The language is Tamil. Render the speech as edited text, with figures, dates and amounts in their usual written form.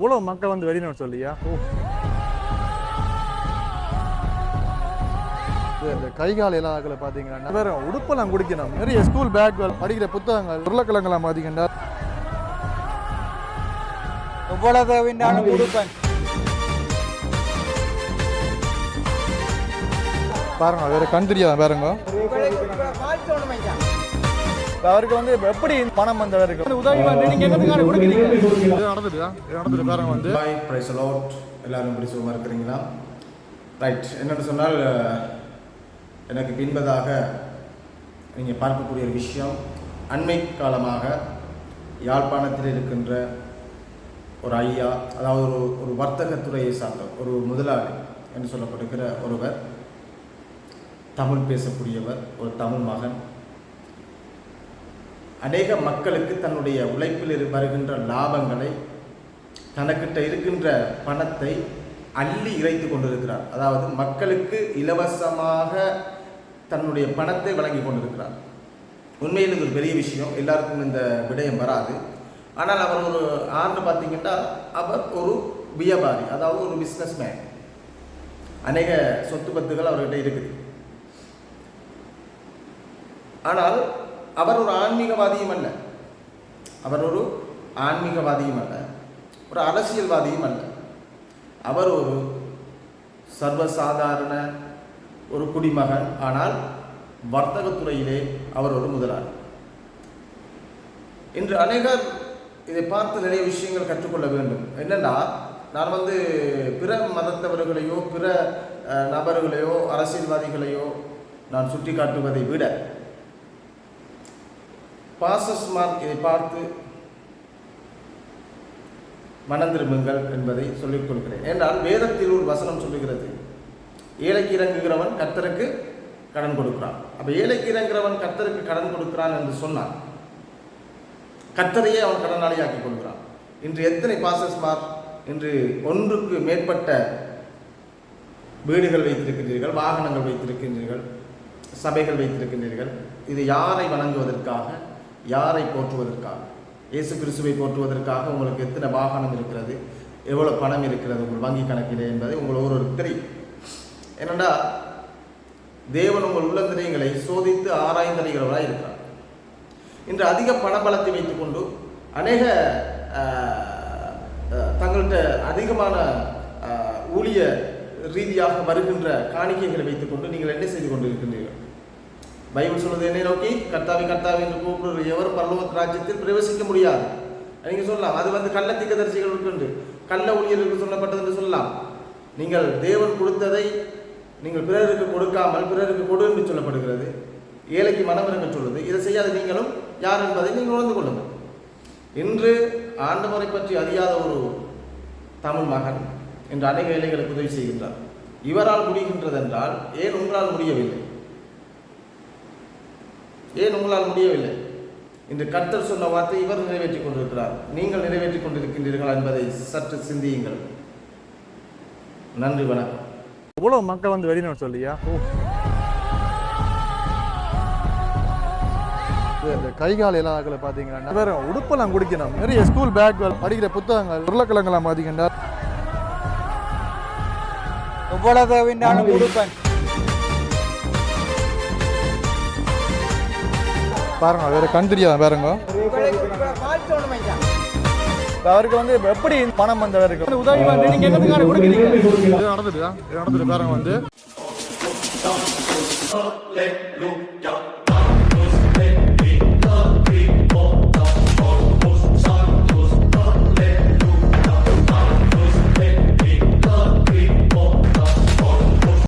இவ்வளவு மக்கள் வந்து வெளிநாடு சொல்லியா? இந்த கைகால இலாக்களை பார்த்தீங்கன்னா வேற உடுப்பெல்லாம் குடிக்கணும். நிறைய ஸ்கூல் பேக்கள், படிக்கிற புத்தகங்கள், உருளைக்கிழங்கெல்லாம் பார்த்தீங்கன்னா எவ்வளவு வேண்டாலும் கொடுப்பேன். பாருங்க, வேற கண்ட்ரியா பாருங்க. அவருக்கு வந்து எப்படி பணம் வந்தவருக்கு உதவி வந்து நீங்க என்னதுக்கான கொடுக்குறீங்க? நடந்துட்டு பாருங்க வந்து பிரைஸ் லார்ட். எல்லாரும் இப்படி சும்மா இருக்கிறீங்களா? ரைட். என்னென்னு சொன்னால், எனக்கு பின்பதாக நீங்கள் பார்க்கக்கூடிய ஒரு விஷயம், அண்மை காலமாக யாழ்ப்பாணத்தில் இருக்கின்ற ஒரு ஐயா, அதாவது ஒரு வர்த்தகத்துறையை சார்ந்த ஒரு முதலாளி என்று சொல்லப்படுகிற ஒருவர், தமிழ் பேசக்கூடியவர், ஒரு தமிழ் மகன், அநேக மக்களுக்கு தன்னுடைய உழைப்பில் வருகின்ற லாபங்களை, தனக்கிட்ட இருக்கின்ற பணத்தை அள்ளி இறைத்து கொண்டிருக்கிறார். அதாவது மக்களுக்கு இலவசமாக தன்னுடைய பணத்தை வழங்கி கொண்டிருக்கிறார். உண்மையில் இது ஒரு பெரிய விஷயம், எல்லாருக்கும் இந்த விடயம் வராது. ஆனால் அவர் ஒரு ஆண்டு பார்த்தீங்கன்னா, அவர் ஒரு வியாபாரி, அதாவது ஒரு பிஸ்னஸ் மேன். அநேக சொத்து பத்துகள் அவர்கிட்ட இருக்குது. ஆனால் அவர் ஒரு ஆன்மீகவாதியும் அல்ல, ஒரு அரசியல்வாதியும் அல்ல. அவர் ஒரு சர்வசாதாரண ஒரு குடிமகன். ஆனால் வர்த்தகத்துறையிலே அவர் ஒரு முதலாளி. இன்று அநேகர் இதை பார்த்து நிறைய விஷயங்கள் கற்றுக்கொள்ள வேண்டும். என்னென்னா, நான் வந்து பிற மதத்தவர்களையோ பிற நபர்களையோ அரசியல்வாதிகளையோ நான் சுட்டி காட்டுவதை விட, பாஸ்டர்மார் இதை பார்த்து மனந்திரும்புங்கள் என்பதை சொல்லிக் கொள்கிறேன். என்றால் வேதத்தில் ஒரு வசனம் சொல்லுகிறது, ஏழைக்கு இறங்குகிறவன் கர்த்தருக்கு கடன் கொடுக்கிறான். அப்போ ஏழைக்கு இறங்குகிறவன் கர்த்தருக்கு கடன் கொடுக்கிறான் என்று சொன்னான், கர்த்தரையே அவன் கடனாளியாக்கி கொள்கிறான். இன்று எத்தனை பாஸ்டர்மார் இன்று ஒன்றுக்கு மேற்பட்ட வீடுகள் வைத்திருக்கின்றீர்கள், வாகனங்கள் வைத்திருக்கின்றீர்கள், சபைகள் வைத்திருக்கின்றீர்கள். இது யாரை வணங்குவதற்காக, யாரை போற்றுவதற்காக? இயேசு கிறிஸ்துவை போற்றுவதற்காக. உங்களுக்கு எத்தனை வாகனம் இருக்கிறது, எவ்வளோ பணம் இருக்கிறது உங்கள் வங்கி கணக்கிலே என்பதை உங்கள் ஒருவருக்கு தெரியும். ஏனென்றா தேவன் உங்கள் உள்ளந்திரியங்களை சோதித்து ஆராய்ந்தறிகிறவராக இருக்கிறார். இன்று அதிக பணபலத்தை வைத்துக்கொண்டு அநேக தங்கள்கிட்ட அதிகமான ஊழிய ரீதியாக வருகின்ற காணிக்கைகளை வைத்துக்கொண்டு நீங்கள் என்ன செய்து கொண்டு இருக்கின்றீர்கள்? பைபிள் சொல்வது என்னை நோக்கி கர்த்தாவே கர்த்தாவே என்று கூப்பிடுற எவரும் பரலோக ராஜ்யத்தில் பிரவேசிக்க முடியாது. நீங்கள் சொல்லலாம், அது வந்து கள்ள தீர்க்கதரிசிகளுக்கு உண்டு, கள்ள ஊழியர்களுக்கு சொல்லப்பட்டது என்று சொல்லலாம். நீங்கள் தேவன் கொடுத்ததை நீங்கள் பிறருக்கு கொடுக்காமல் பிறருக்கு கொடு என்று சொல்லப்படுகிறது. ஏழைக்கு மனம் இறங்க சொல்லுது. இதை செய்யாத நீங்களும் யார் என்பதை நீங்கள் உணர்ந்து கொள்ளுங்கள். இன்று ஆண்டவரை பற்றி அறியாத ஒரு தமிழ் மகன் இன்று அநேக ஏழைகளுக்கு உதவி செய்கின்றார். இவரால் முடிகின்றது என்றால் ஏன் உங்களால் முடியவில்லை? ஏன் உங்களால் முடியவில்லை? இன்று கர்த்தர் சொன்ன வார்த்தை இவர் நிறைவேற்றி கொண்டிருக்கிறார், நீங்கள் நிறைவேற்றி கொண்டிருக்கின்றீர்கள் என்பதை சற்று சிந்தியுங்கள். நன்றி, வணக்கம். இவ்வளவு மக்கள் வந்து வெளிநாடு சொல்லியா? இந்த கைகால இலாக்களை பார்த்தீங்கன்னா வேற உடுப்பெல்லாம் குடிக்கணும். நிறைய ஸ்கூல் பேக்கள், படிக்கிற புத்தகங்கள், உருளைக்கிழங்கெல்லாம் பார்த்தீங்கன்னா எவ்வளவு வேண்டாலும் கொடுப்பேன். பாருங்க, வேற கண்ட்ரியா பாருங்க. அவருக்கு வந்து எப்படி பணம் வந்தவருக்கு உதவி வந்து நீங்க என்னதுக்கான கொடுக்குறீங்க? நடந்துட்டு பாருங்க வந்து